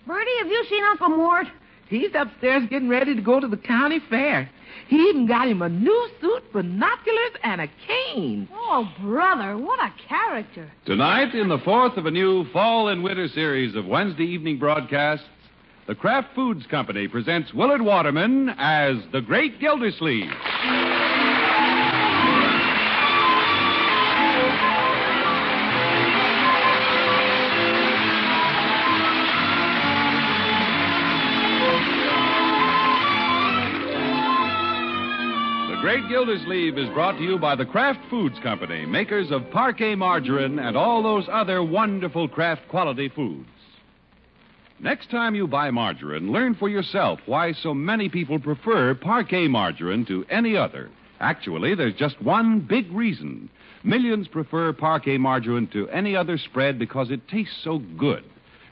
Bertie, have you seen Uncle Mort? He's upstairs getting ready to go to the county fair. He even got him a new suit, binoculars, and a cane. Oh, brother, what a character. Tonight, in the fourth of a new fall and winter series of Wednesday evening broadcasts, the Kraft Foods Company presents Willard Waterman as the Great Gildersleeve. The Great Gildersleeve is brought to you by the Kraft Foods Company, makers of Parquet margarine and all those other wonderful Kraft quality foods. Next time you buy margarine, learn for yourself why so many people prefer Parquet margarine to any other. Actually, there's just one big reason. Millions prefer Parquet margarine to any other spread because it tastes so good.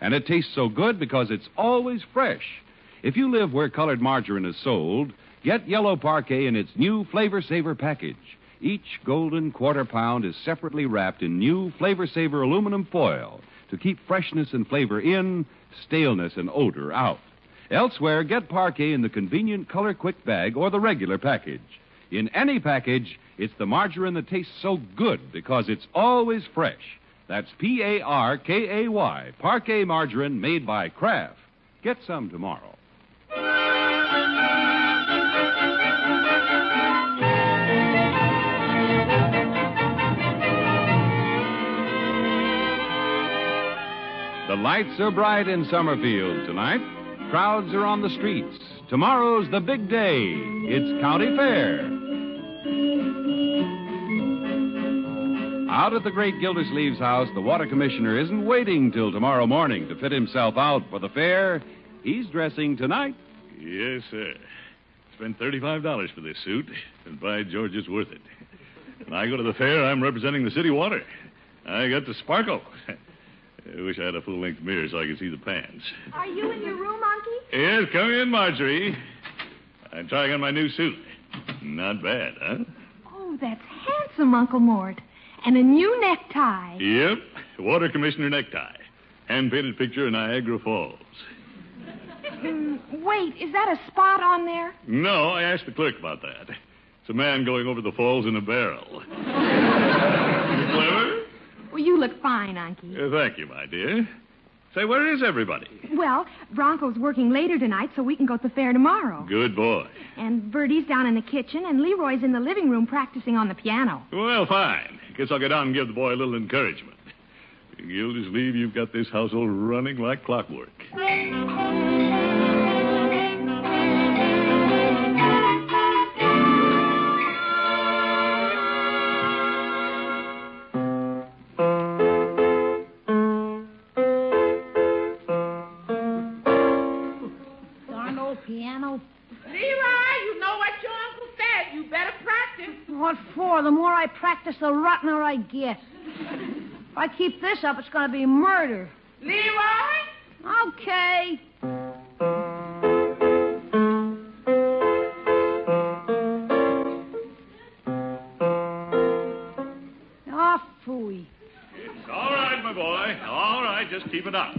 And it tastes so good because it's always fresh. If you live where colored margarine is sold, get yellow Parquet in its new Flavor Saver package. Each golden quarter pound is separately wrapped in new Flavor Saver aluminum foil to keep freshness and flavor in, staleness and odor out. Elsewhere, get Parquet in the convenient Color Quick bag or the regular package. In any package, it's the margarine that tastes so good because it's always fresh. That's Parkay, Parquet margarine made by Kraft. Get some tomorrow. The lights are bright in Summerfield tonight. Crowds are on the streets. Tomorrow's the big day. It's County Fair. Out at the Great Gildersleeve's house, the water commissioner isn't waiting till tomorrow morning to fit himself out for the fair. He's dressing tonight. Yes, sir. Spent $35 for this suit, and by George, it's worth it. When I go to the fair, I'm representing the city water. I got to sparkle. I wish I had a full-length mirror so I could see the pants. Are you in your room, Unky? Yes, come in, Marjorie. I'm trying on my new suit. Not bad, huh? Oh, that's handsome, Uncle Mort. And a new necktie. Yep, water commissioner necktie. Hand-painted picture of Niagara Falls. Wait, is that a spot on there? No, I asked the clerk about that. It's a man going over the falls in a barrel. Clever? Well, you look fine, Unky. Thank you, my dear. Say, where is everybody? Well, Bronco's working later tonight, so we can go to the fair tomorrow. Good boy. And Bertie's down in the kitchen, and Leroy's in the living room practicing on the piano. Well, fine. Guess I'll get down and give the boy a little encouragement. Gildersleeve, you've got this household running like clockwork. Piano. Leroy, you know what your uncle said. You better practice. What for? The more I practice, the rottener I get. If I keep this up, it's going to be murder. Leroy? Okay. Oh, phooey. It's all right, my boy. All right, just keep it up.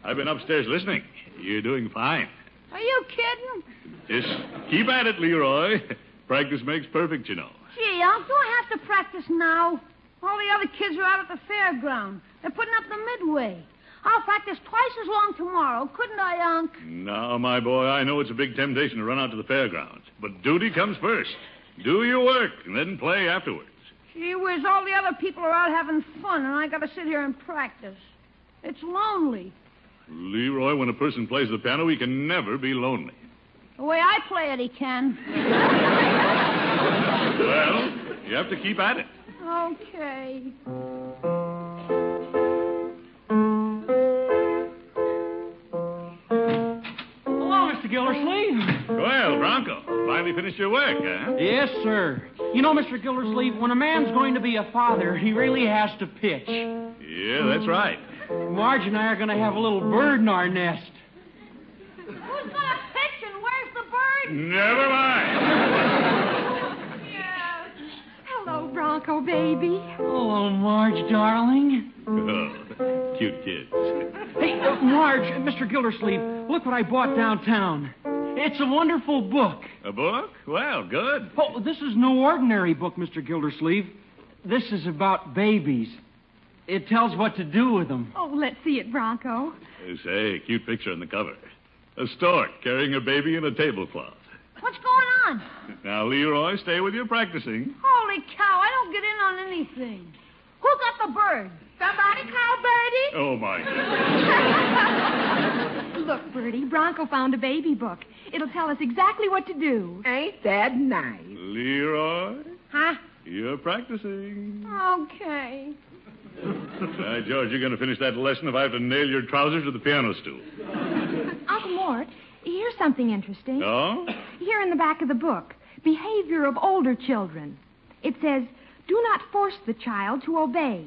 I've been upstairs listening. You're doing fine. Are you kidding? Just keep at it, Leroy. Practice makes perfect, you know. Gee, Unc, do I have to practice now? All the other kids are out at the fairground. They're putting up the midway. I'll practice twice as long tomorrow, couldn't I, Unc? Now, my boy, I know it's a big temptation to run out to the fairgrounds, but duty comes first. Do your work and then play afterwards. Gee whiz, all the other people are out having fun, and I got to sit here and practice. It's lonely. Leroy, when a person plays the piano, he can never be lonely. The way I play it, he can. Well, you have to keep at it. Okay. Hello, Mr. Gildersleeve. Well, Bronco, finally finished your work, huh? Yes, sir. You know, Mr. Gildersleeve, when a man's going to be a father, he really has to pitch. Yeah, that's right. Marge and I are going to have a little bird in our nest. Who's going to pitch and where's the bird? Never mind. Yeah. Hello, Bronco, baby. Oh, Marge, darling. Oh, cute kids. Hey, Marge, Mr. Gildersleeve, look what I bought downtown. It's a wonderful book. A book? Well, good. Oh, this is no ordinary book, Mr. Gildersleeve. This is about babies. It tells what to do with them. Oh, let's see it, Bronco. Say, cute picture on the cover. A stork carrying a baby in a tablecloth. What's going on? Now, Leroy, stay with you practicing. Holy cow, I don't get in on anything. Who got the bird? Somebody call Birdie? Oh, my God. Look, Bertie, Bronco found a baby book. It'll tell us exactly what to do. Ain't that nice? Leroy, Huh? you're practicing. Okay. George, you're going to finish that lesson if I have to nail your trousers to the piano stool. Uncle Mort, here's something interesting. Oh? Here in the back of the book, Behavior of Older Children. It says, do not force the child to obey.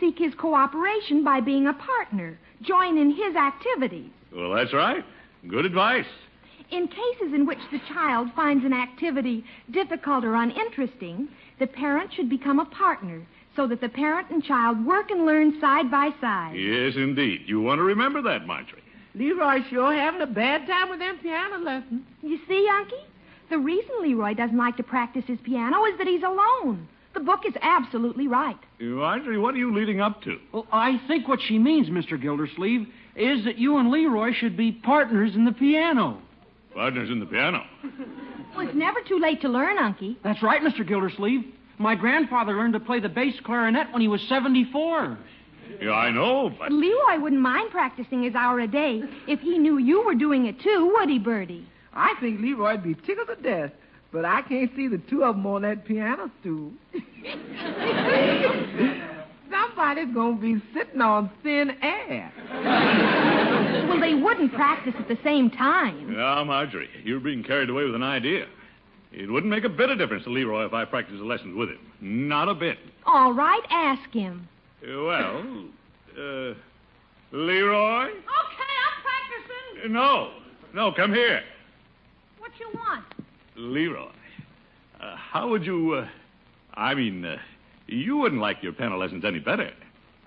Seek his cooperation by being a partner. Join in his activities. Well, that's right. Good advice. In cases in which the child finds an activity difficult or uninteresting, the parent should become a partner so that the parent and child work and learn side by side. Yes, indeed. You want to remember that, Marjorie. Leroy sure having a bad time with them piano lessons. You see, Unky? The reason Leroy doesn't like to practice his piano is that he's alone. The book is absolutely right. Marjorie, what are you leading up to? Well, I think what she means, Mr. Gildersleeve, is that you and Leroy should be partners in the piano. Partners in the piano. Well, it's never too late to learn, Unky. That's right, Mr. Gildersleeve. My grandfather learned to play the bass clarinet when he was 74. Yeah, I know, but... Leroy wouldn't mind practicing his hour a day if he knew you were doing it too, would he, Bertie? I think Leroy'd be tickled to death, but I can't see the two of them on that piano stool. Somebody's going to be sitting on thin air. Well, they wouldn't practice at the same time. Now, Marjorie, you're being carried away with an idea. It wouldn't make a bit of difference to Leroy if I practiced the lessons with him. Not a bit. All right, ask him. Well, Leroy? Okay, I'm practicing. No, come here. What you want? Leroy, how would you, you wouldn't like your piano lessons any better.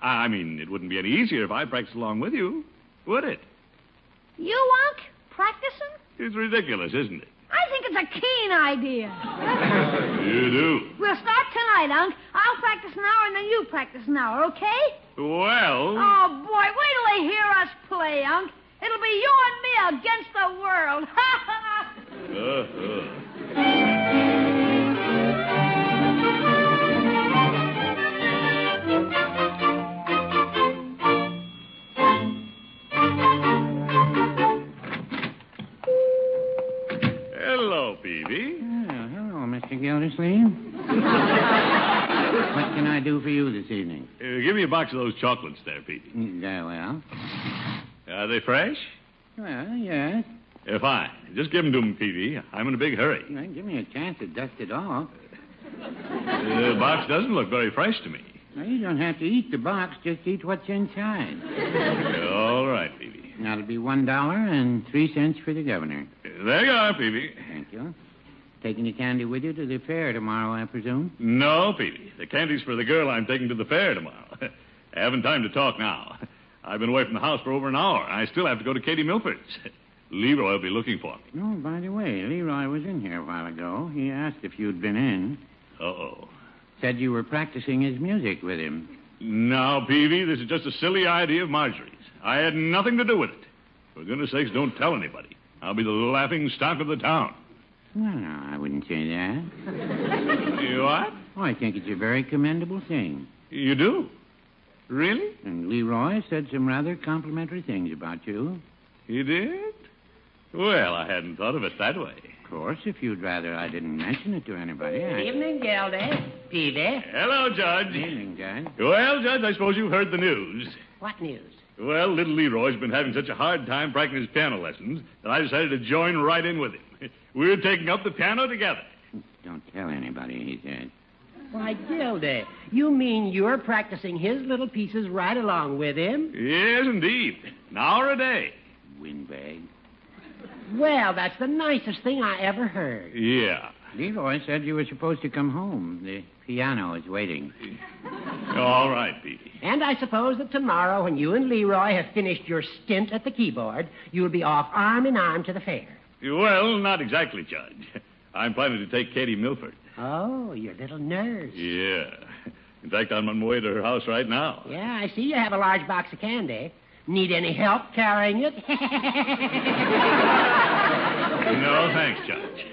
I mean, it wouldn't be any easier if I practiced along with you, would it? You, Unc? Practicing? It's ridiculous, isn't it? I think it's a keen idea. You do? We'll start tonight, Unc. I'll practice an hour and then you practice an hour, okay? Well... Oh, boy, wait till they hear us play, Unc. It'll be you and me against the world. Hello, Peavy. Hello, Mr. Gildersleeve. What can I do for you this evening? Give me a box of those chocolates there, Peavy. Well. Are they fresh? Well, yes. Fine. Just give them to me, Peavy. I'm in a big hurry. Well, give me a chance to dust it off. The box doesn't look very fresh to me. Well, you don't have to eat the box. Just eat what's inside. All right, Peavy. That'll be $1.03 for the governor. There you are, Peavy. Thank you. Taking the candy with you to the fair tomorrow, I presume? No, Peavy. The candy's for the girl I'm taking to the fair tomorrow. I haven't time to talk now. I've been away from the house for over an hour. I still have to go to Katie Milford's. Leroy will be looking for me. Oh, by the way, Leroy was in here a while ago. He asked if you'd been in. Uh-oh. Said you were practicing his music with him. Now, Peavy, this is just a silly idea of Marjorie's. I had nothing to do with it. For goodness sakes, don't tell anybody. I'll be the laughing stock of the town. Well, no, I wouldn't say that. You what? Oh, I think it's a very commendable thing. You do? Really? And Leroy said some rather complimentary things about you. He did? Well, I hadn't thought of it that way. Of course, if you'd rather I didn't mention it to anybody, Evening, Gildy. Peavy. Hello, Judge. Evening, Judge. Well, Judge, I suppose you've heard the news. What news? Well, little Leroy's been having such a hard time practicing his piano lessons that I decided to join right in with him. We're taking up the piano together. Don't tell anybody, he said. Why, Gildy, you mean you're practicing his little pieces right along with him? Yes, indeed. An hour a day. Windbag. Well, that's the nicest thing I ever heard. Yeah. Leroy said you were supposed to come home. The piano is waiting. All right, Petey. And I suppose that tomorrow, when you and Leroy have finished your stint at the keyboard, you'll be off arm in arm to the fair. Well, not exactly, Judge. I'm planning to take Katie Milford. Oh, your little nurse. Yeah. In fact, I'm on my way to her house right now. Yeah, I see you have a large box of candy. Need any help carrying it? No, thanks, Judge.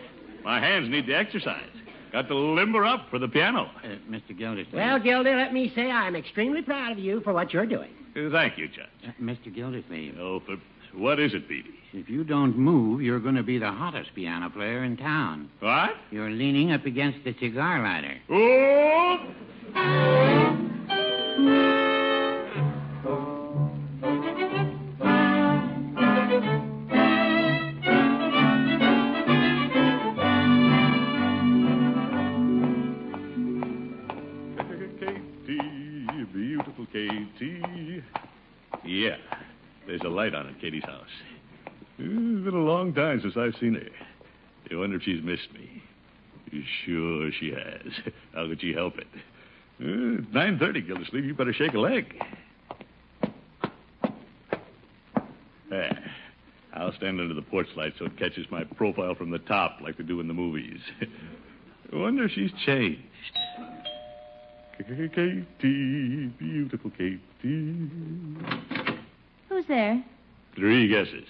My hands need the exercise. Got to limber up for the piano. Mr. Gildersleeve. Well, Gildy, let me say I'm extremely proud of you for what you're doing. Thank you, Judge. Mr. Gildersleeve. Oh, but what is it, Peavy? If you don't move, you're going to be the hottest piano player in town. What? You're leaning up against the cigar lighter. Oh! Katie, beautiful Katie. Yeah, there's a light on at Katie's house. It's been a long time since I've seen her. I wonder if she's missed me. Sure she has. How could she help it? It's 9:30, Gildersleeve. You better shake a leg. There. I'll stand under the porch light so it catches my profile from the top like they do in the movies. I wonder if she's changed. Katie, beautiful Katie. Who's there? 3 guesses.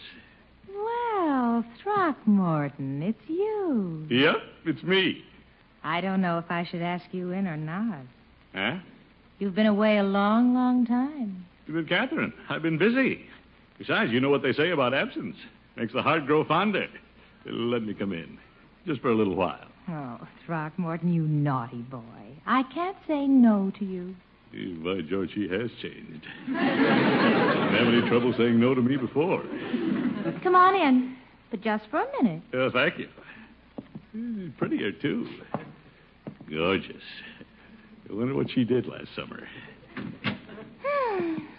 Well, Throckmorton, it's you. Yep, it's me. I don't know if I should ask you in or not. Huh? You've been away a long, long time. But, Catherine, I've been busy. Besides, you know what they say about absence. Makes the heart grow fonder. Let me come in. Just for a little while. Oh, Throckmorton, you naughty boy. I can't say no to you. By George, she has changed. Didn't have any trouble saying no to me before. Come on in, but just for a minute. Thank you. Prettier, too. Gorgeous. I wonder what she did last summer.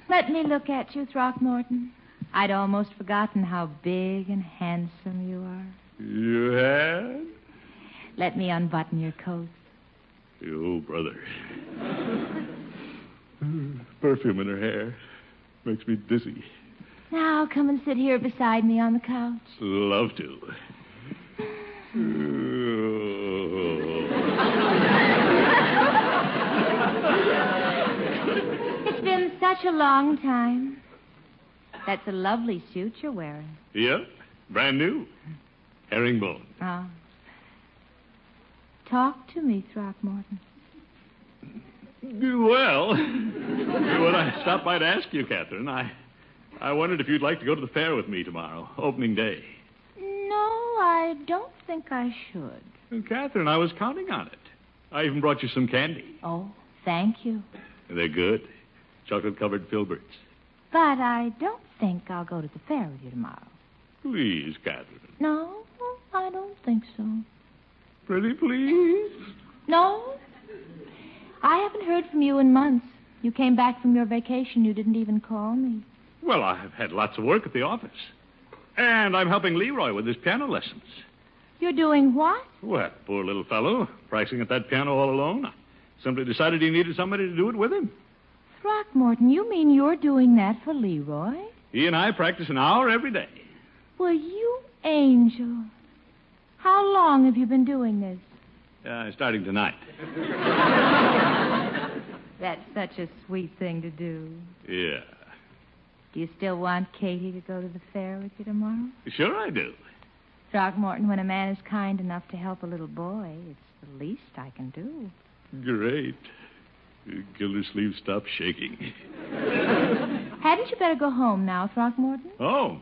Let me look at you, Throckmorton. I'd almost forgotten how big and handsome you are. You had? Let me unbutton your coat. Oh, brother. Perfume in her hair makes me dizzy. Now, come and sit here beside me on the couch. Love to. It's been such a long time. That's a lovely suit you're wearing. Yep, brand new. Herringbone. Oh. Talk to me, Throckmorton. Well, when I stopped by to ask you, Catherine, I wondered if you'd like to go to the fair with me tomorrow, opening day. No, I don't think I should. Well, Catherine, I was counting on it. I even brought you some candy. Oh, thank you. They're good. Chocolate-covered filberts. But I don't think I'll go to the fair with you tomorrow. Please, Catherine. No, I don't think so. Pretty please? No. I haven't heard from you in months. You came back from your vacation. You didn't even call me. Well, I've had lots of work at the office. And I'm helping Leroy with his piano lessons. You're doing what? Well, poor little fellow, practicing at that piano all alone. I simply decided he needed somebody to do it with him. Throckmorton, you mean you're doing that for Leroy? He and I practice an hour every day. Well, you angel. How long have you been doing this? Starting tonight. That's such a sweet thing to do. Yeah. Do you still want Katie to go to the fair with you tomorrow? Sure I do. Throckmorton, when a man is kind enough to help a little boy, it's the least I can do. Great. Gildersleeve, stop shaking. Hadn't you better go home now, Throckmorton? Oh,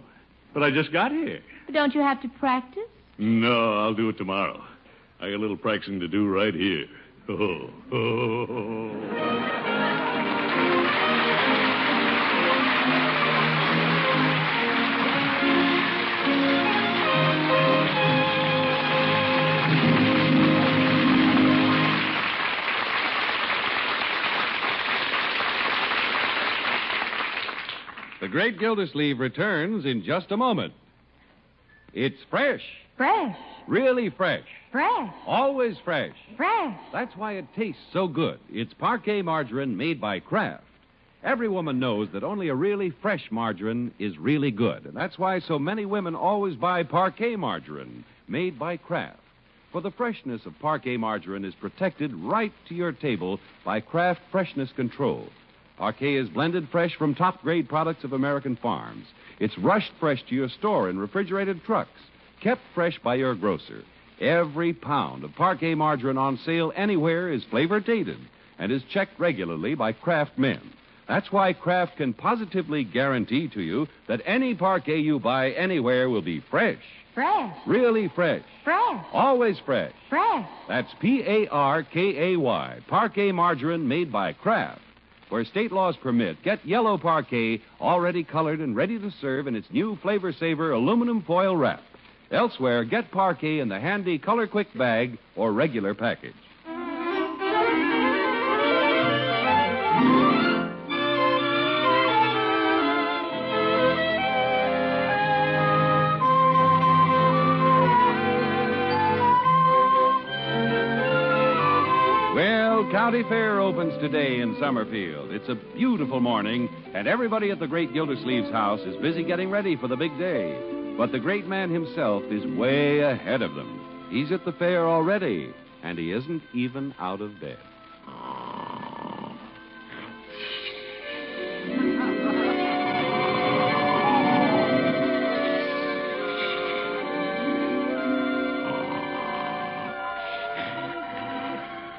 but I just got here. But don't you have to practice? No, I'll do it tomorrow. I got a little practicing to do right here. Oh, oh. The Great Gildersleeve returns in just a moment. It's fresh. Fresh. Really fresh. Fresh. Always fresh. Fresh. That's why it tastes so good. It's Parquet margarine made by Kraft. Every woman knows that only a really fresh margarine is really good. And that's why so many women always buy Parquet margarine, made by Kraft. For the freshness of Parquet margarine is protected right to your table by Kraft Freshness Control. Parquet is blended fresh from top-grade products of American farms. It's rushed fresh to your store in refrigerated trucks, kept fresh by your grocer. Every pound of Parquet margarine on sale anywhere is flavor-dated and is checked regularly by Kraft men. That's why Kraft can positively guarantee to you that any Parquet you buy anywhere will be fresh. Fresh. Really fresh. Fresh. Always fresh. Fresh. That's Parkay, Parquet margarine made by Kraft. Where state laws permit, get yellow Parquet already colored and ready to serve in its new Flavor Saver aluminum foil wrap. Elsewhere, get Parquet in the handy Color Quick bag or regular package. Well, County Fair opens today in Summerfield. It's a beautiful morning, and everybody at the great Gildersleeve's house is busy getting ready for the big day. But the great man himself is way ahead of them. He's at the fair already, and he isn't even out of bed.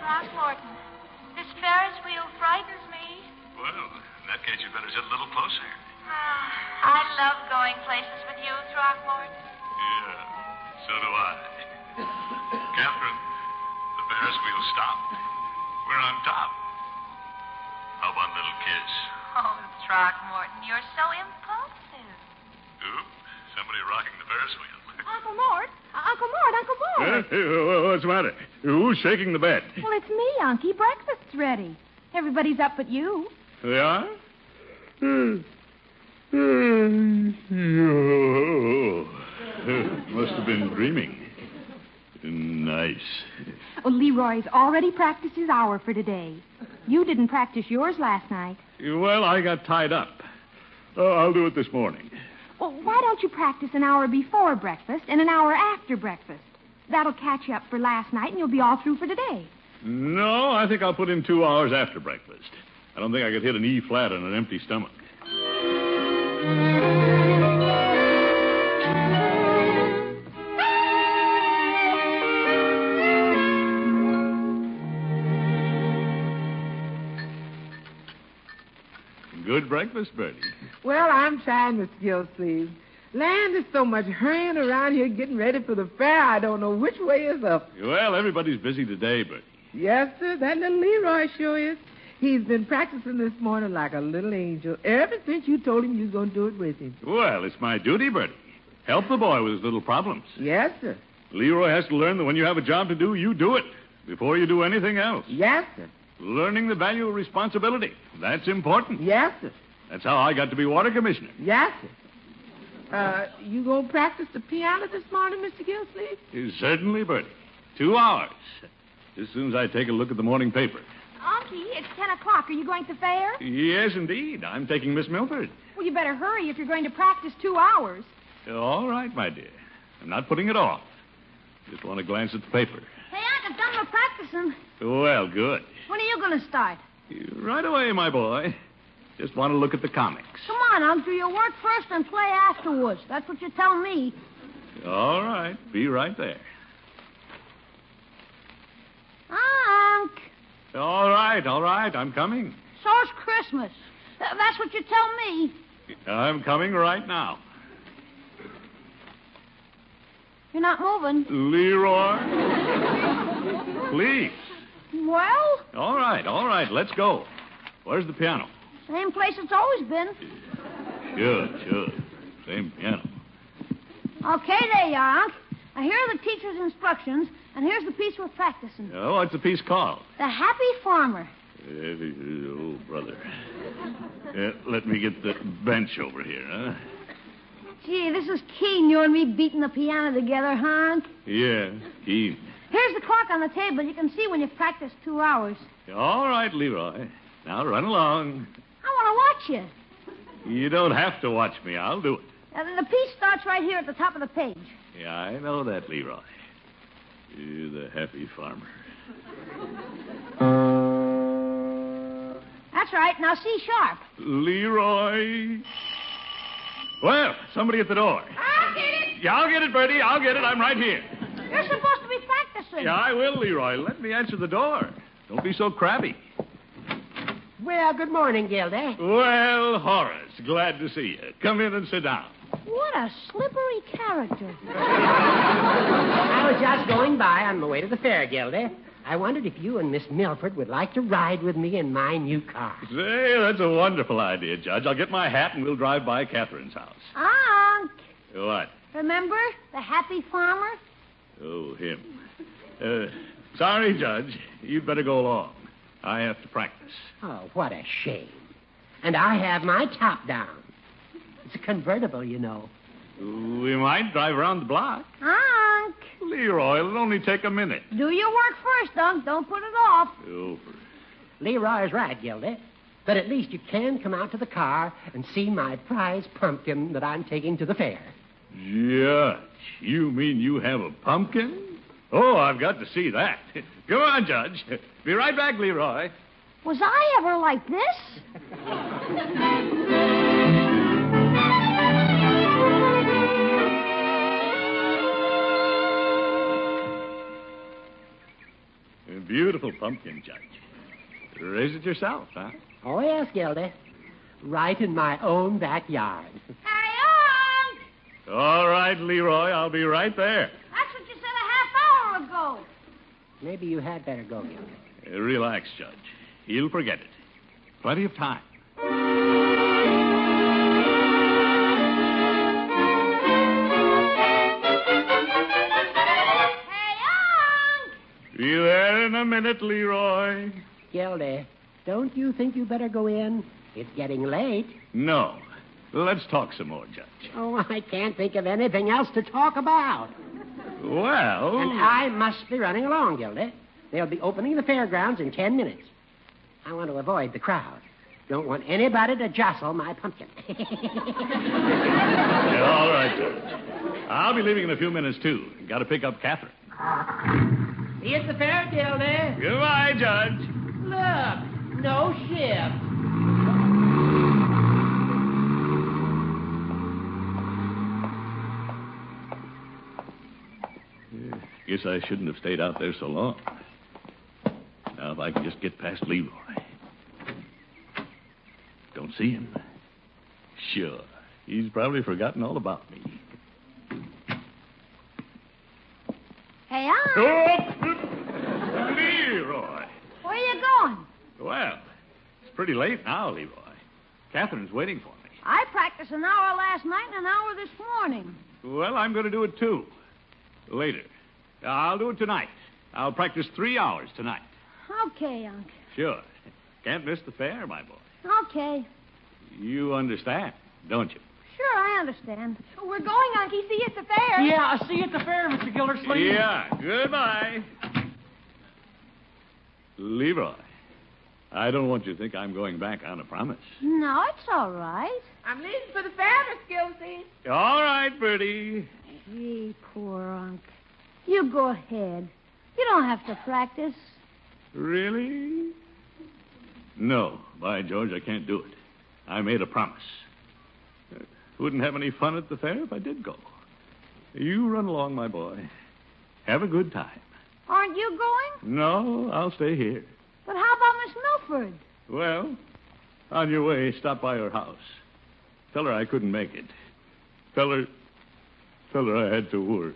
Throckmorton, this Ferris wheel frightens me. Well, in that case, you'd better sit a little closer. I love going places with you, Throckmorton. Yeah, so do I. Catherine, the Ferris wheel stopped. We're on top. How about a little kiss? Oh, Throckmorton, you're so impulsive. Oop, somebody rocking the Ferris wheel. Uncle Mort. Uncle Mort. Uncle Mort. What's the matter? Who's shaking the bed? Well, it's me, Unky. Breakfast's ready. Everybody's up but you. They are? Must have been dreaming. Nice. Oh, Leroy's already practiced his hour for today. You didn't practice yours last night. Well, I got tied up. I'll do it this morning. Well, why don't you practice an hour before breakfast and an hour after breakfast? That'll catch you up for last night, and you'll be all through for today. No, I think I'll put in 2 hours after breakfast. I don't think I could hit an E flat on an empty stomach. Good breakfast, Bertie. Well, I'm trying, Mr. Gilsleeve. Land, there's so much hurrying around here getting ready for the fair, I don't know which way is up. Well, everybody's busy today, Bertie. Yes, sir, that little Leroy sure is. He's been practicing this morning like a little angel ever since you told him you was going to do it with him. Well, it's my duty, Bertie. Help the boy with his little problems. Yes, sir. Leroy has to learn that when you have a job to do, you do it before you do anything else. Yes, sir. Learning the value of responsibility. That's important. Yes, sir. That's how I got to be water commissioner. Yes, sir. You gonna practice the piano this morning, Mr. Gilsleeve? Certainly, Bertie. 2 hours. As soon as I take a look at the morning paper. Unky, it's 10 o'clock. Are you going to the fair? Yes, indeed. I'm taking Miss Milford. Well, you better hurry if you're going to practice 2 hours. All right, my dear. I'm not putting it off. Just want to glance at the paper. Hey, Unc, I'm done with practicing. Well, good. When are you going to start? Right away, my boy. Just want to look at the comics. Come on, Unc. Do your work first and play afterwards. That's what you tell me. All right. Be right there. Unc. All right. I'm coming. So's Christmas. That's what you tell me. I'm coming right now. You're not moving. Leroy. Please. Well? All right. Let's go. Where's the piano? Same place it's always been. Sure. Same piano. Okay, there you are, Unc. Now, here are the teacher's instructions, and here's the piece we're practicing. Oh, what's the piece called? The Happy Farmer. Oh, brother. Let me get the bench over here, huh? Gee, this is keen, you and me beating the piano together, huh, Unc? Yeah, keen. Here's the clock on the table. You can see when you've practiced 2 hours. All right, Leroy. Now run along. I want to you. You don't have to watch me. I'll do it. The piece starts right here at the top of the page. Yeah, I know that, Leroy. You're the happy farmer. That's right. Now C sharp. Leroy. Well, somebody at the door. I'll get it. Yeah, I'll get it, Bertie. I'll get it. I'm right here. You're supposed to be practicing. Yeah, I will, Leroy. Let me answer the door. Don't be so crabby. Well, good morning, Gildy. Well, Horace, glad to see you. Come in and sit down. What a slippery character. I was just going by on my way to the fair, Gildy. I wondered if you and Miss Milford would like to ride with me in my new car. Say, that's a wonderful idea, Judge. I'll get my hat and we'll drive by Catherine's house. Unc. What? Remember the happy farmer? Oh, him. Sorry, Judge. You'd better go along. I have to practice. Oh, what a shame. And I have my top down. It's a convertible, you know. We might drive around the block. Unc. Leroy, it'll only take a minute. Do your work first, Unc. Don't put it off. Over. Leroy's right, Gildy. But at least you can come out to the car and see my prize pumpkin that I'm taking to the fair. Judge, you mean you have a pumpkin? Oh, I've got to see that. Come on, Judge. Be right back, Leroy. Was I ever like this? A beautiful pumpkin, Judge. Raise it yourself, huh? Oh, yes, Gildy. Right in my own backyard. Hurry, Unc! All right, Leroy, I'll be right there. That's what you said a half hour ago. Maybe you had better go, Gildy. Relax, Judge. He'll forget it. Plenty of time. Hey, Unc! Be there in a minute, Leroy. Gildy, don't you think you better go in? It's getting late. No. Let's talk some more, Judge. Oh, I can't think of anything else to talk about. Well... And I must be running along, Gildy. They'll be opening the fairgrounds in 10 minutes. I want to avoid the crowd. Don't want anybody to jostle my pumpkin. Yeah, all right, Judge. I'll be leaving in a few minutes, too. Got to pick up Catherine. See you at the fair, Gildy. Goodbye, Judge. Look, no ship. Guess I shouldn't have stayed out there so long. Now, if I can just get past Leroy. Don't see him. Sure. He's probably forgotten all about me. Hey, Unc! Oh! Leroy! Where are you going? Well, it's pretty late now, Leroy. Catherine's waiting for me. I practiced an hour last night and an hour this morning. Well, I'm going to do it, too. Later. I'll do it tonight. I'll practice 3 hours tonight. Okay, Unc. Sure. Can't miss the fair, my boy. Okay. You understand, don't you? Sure, I understand. We're going, Unky. See you at the fair. Yeah, I'll see you at the fair, Mr. Gildersleeve. Yeah, goodbye. Leroy, I don't want you to think I'm going back on a promise. No, it's all right. I'm leaving for the fair, Miss Gilsey. All right, Bertie. Gee, poor Unc. You go ahead. You don't have to practice. Really? No, by George, I can't do it. I made a promise. Wouldn't have any fun at the fair if I did go. You run along, my boy. Have a good time. Aren't you going? No, I'll stay here. But how about Miss Milford? Well, on your way, stop by her house. Tell her I couldn't make it. Tell her I had to work.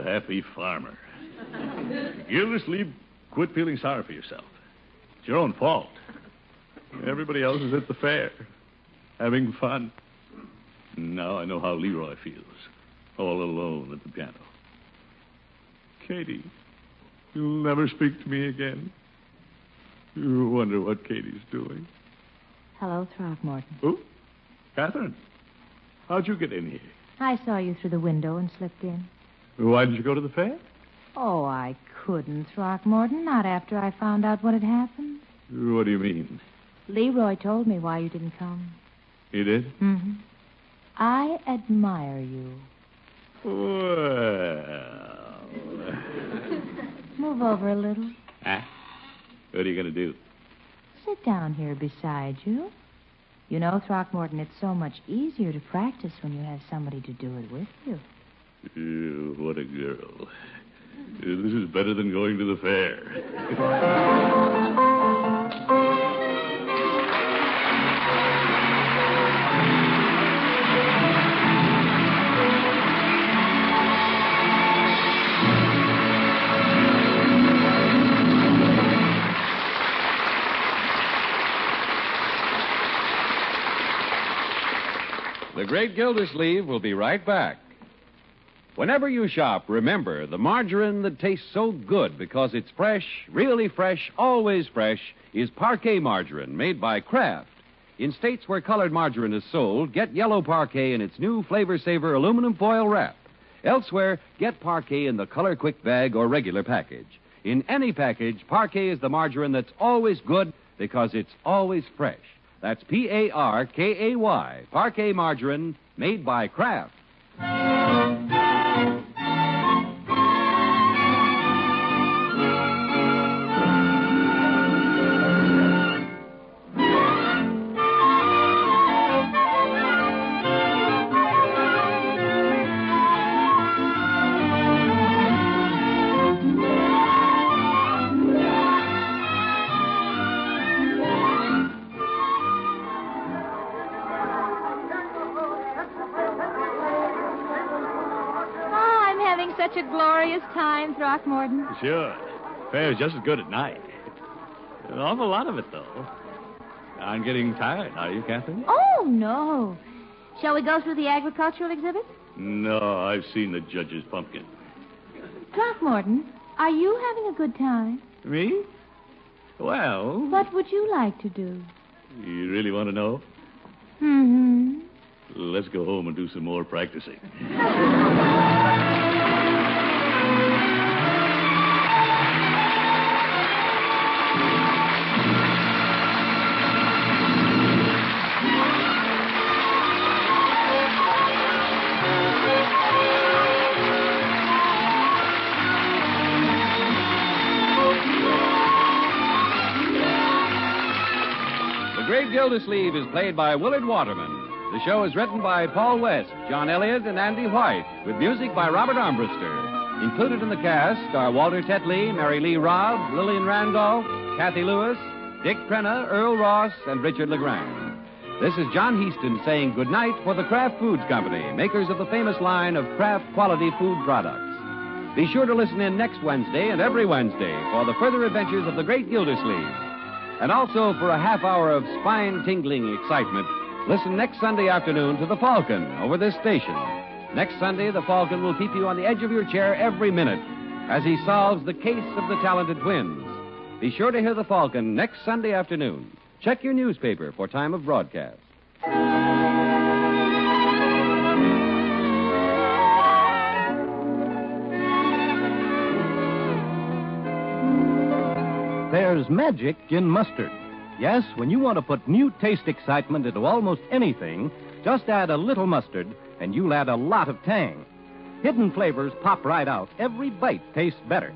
Happy farmer. Gildersleeve, quit feeling sorry for yourself. It's your own fault. Everybody else is at the fair, having fun. Now I know how Leroy feels, all alone at the piano. Katie, you'll never speak to me again. You wonder what Katie's doing. Hello, Throckmorton. Oh, Catherine. How'd you get in here? I saw you through the window and slipped in. Why didn't you go to the fair? Oh, I couldn't, Throckmorton, not after I found out what had happened. What do you mean? Leroy told me why you didn't come. He did? Mm-hmm. I admire you. Well... Move over a little. Huh? What are you going to do? Sit down here beside you. You know, Throckmorton, it's so much easier to practice when you have somebody to do it with you. What a girl. This is better than going to the fair. The Great Gildersleeve will be right back. Whenever you shop, remember the margarine that tastes so good because it's fresh, really fresh, always fresh, is Parquet margarine made by Kraft. In states where colored margarine is sold, get yellow Parquet in its new Flavor Saver aluminum foil wrap. Elsewhere, get Parquet in the Color Quick bag or regular package. In any package, Parquet is the margarine that's always good because it's always fresh. That's Parkay, Parquet margarine made by Kraft. Such a glorious time, Throckmorton. Sure. Fair's just as good at night. An awful lot of it, though. I'm getting tired, are you, Catherine? Oh, no. Shall we go through the agricultural exhibit? No, I've seen the judge's pumpkin. Throckmorton, are you having a good time? Me? Well... What would you like to do? You really want to know? Mm-hmm. Let's go home and do some more practicing. The Great Gildersleeve is played by Willard Waterman. The show is written by Paul West, John Elliott, and Andy White, with music by Robert Armbruster. Included in the cast are Walter Tetley, Mary Lee Robb, Lillian Randolph, Kathy Lewis, Dick Crenna, Earl Ross, and Richard LeGrand. This is John Heaston saying goodnight for the Kraft Foods Company, makers of the famous line of Kraft quality food products. Be sure to listen in next Wednesday and every Wednesday for the further adventures of the Great Gildersleeve. And also for a half hour of spine-tingling excitement, listen next Sunday afternoon to The Falcon over this station. Next Sunday, The Falcon will keep you on the edge of your chair every minute as he solves the case of the talented twins. Be sure to hear The Falcon next Sunday afternoon. Check your newspaper for time of broadcast. There's magic in mustard. Yes, when you want to put new taste excitement into almost anything, just add a little mustard and you'll add a lot of tang. Hidden flavors pop right out. Every bite tastes better.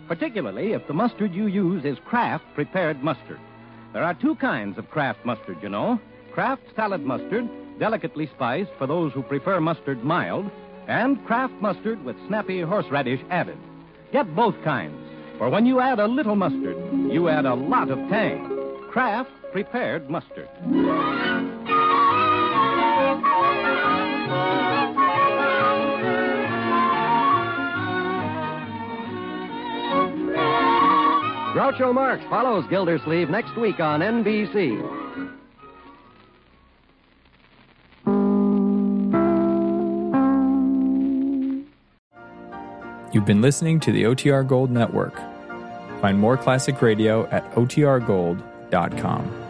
Particularly if the mustard you use is Kraft prepared mustard. There are two kinds of Kraft mustard, you know. Kraft salad mustard, delicately spiced for those who prefer mustard mild, and Kraft mustard with snappy horseradish added. Get both kinds. For when you add a little mustard, you add a lot of tang. Kraft prepared mustard. Groucho Marx follows Gildersleeve next week on NBC. You've been listening to the OTR Gold Network. Find more classic radio at otrgold.com.